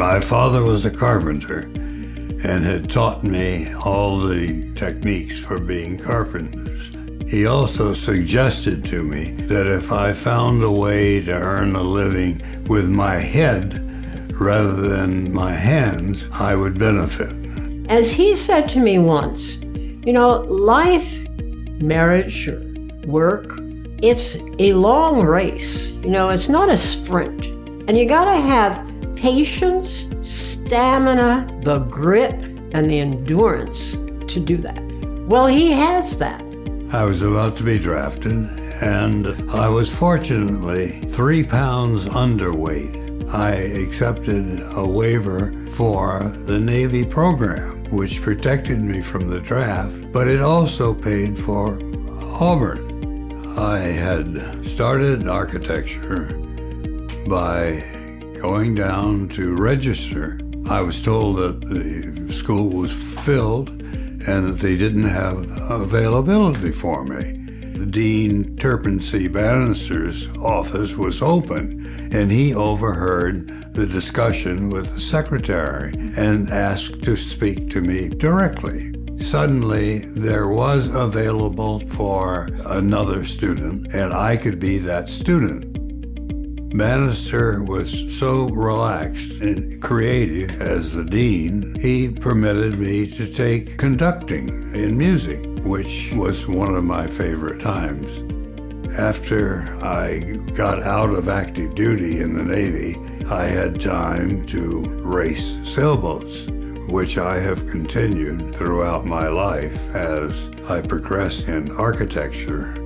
My father was a carpenter and had taught me all the techniques for being carpenters. He also suggested to me that if I found a way to earn a living with my head rather than my hands, I would benefit. As he said to me once, life, marriage, or work, it's a long race. It's not a sprint. And you gotta have patience, stamina, the grit, and the endurance to do that. Well, he has that. I was about to be drafted, and I was fortunately 3 pounds underweight. I accepted a waiver for the Navy program, which protected me from the draft, but it also paid for Auburn. I had started architecture by going down to register. I was told that the school was filled and that they didn't have availability for me. The Dean Turpin C. Bannister's office was open, and he overheard the discussion with the secretary and asked to speak to me directly. Suddenly, there was available for another student, and I could be that student. Bannister was so relaxed and creative as the dean, he permitted me to take conducting in music, which was one of my favorite times. After I got out of active duty in the Navy, I had time to race sailboats, which I have continued throughout my life as I progressed in architecture.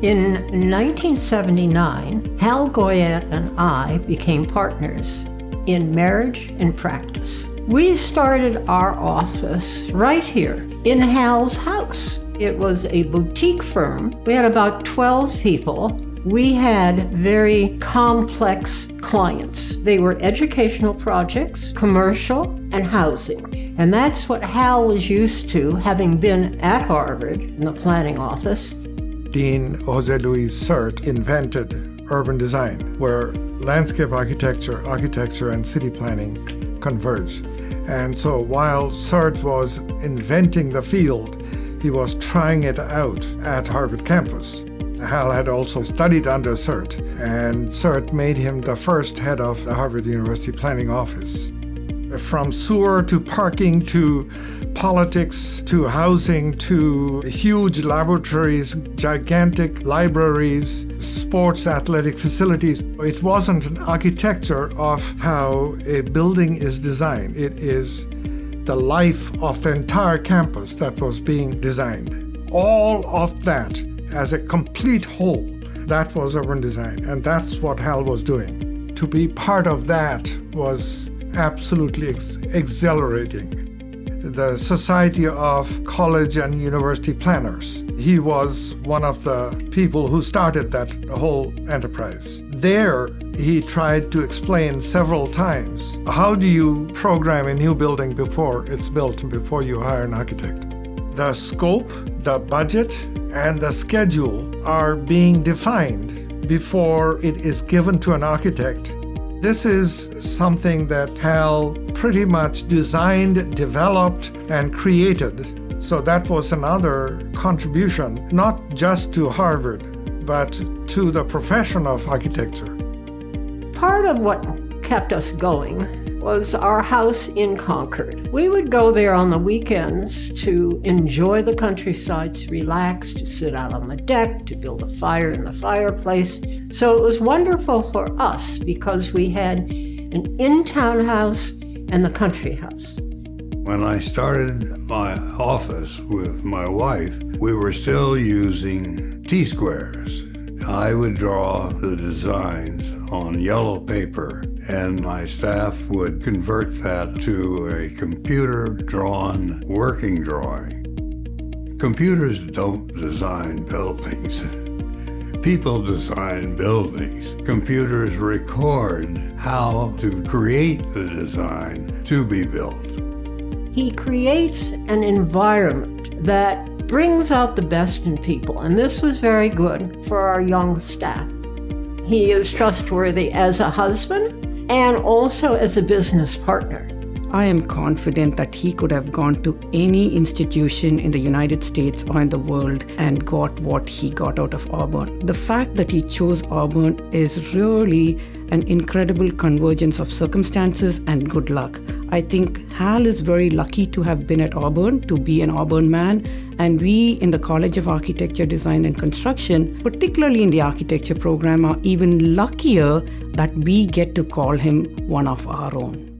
In 1979, Hal Goyette and I became partners in marriage and practice. We started our office right here in Hal's house. It was a boutique firm. We had about 12 people. We had very complex clients. They were educational projects, commercial, and housing. And that's what Hal was used to, having been at Harvard in the planning office. Dean Jose Luis Sert invented urban design, where landscape architecture, and city planning converge. And so while Sert was inventing the field, he was trying it out at Harvard campus. Hal had also studied under Sert, and Sert made him the first head of the Harvard University Planning Office. From sewer to parking to politics to housing to huge laboratories, gigantic libraries, sports athletic facilities. It wasn't an architecture of how a building is designed. It is the life of the entire campus that was being designed. All of that as a complete whole, that was urban design, and that's what Hal was doing. To be part of that was absolutely exhilarating. The Society of College and University Planners. He was one of the people who started that whole enterprise. There, he tried to explain several times, how do you program a new building before it's built and before you hire an architect? The scope, the budget, and the schedule are being defined before it is given to an architect. This is something that Hal pretty much designed, developed, and created. So that was another contribution, not just to Harvard, but to the profession of architecture. Part of what kept us going was our house in Concord. We would go there on the weekends to enjoy the countryside, to relax, to sit out on the deck, to build a fire in the fireplace. So it was wonderful for us because we had an in-town house and the country house. When I started my office with my wife, we were still using T-squares. I would draw the designs on yellow paper, and my staff would convert that to a computer-drawn working drawing. Computers don't design buildings. People design buildings. Computers record how to create the design to be built. He creates an environment that brings out the best in people, and this was very good for our young staff. He is trustworthy as a husband and also as a business partner. I am confident that he could have gone to any institution in the United States or in the world and got what he got out of Auburn. The fact that he chose Auburn is really an incredible convergence of circumstances and good luck. I think Hal is very lucky to have been at Auburn, to be an Auburn man, and we in the College of Architecture, Design and Construction, particularly in the architecture program, are even luckier that we get to call him one of our own.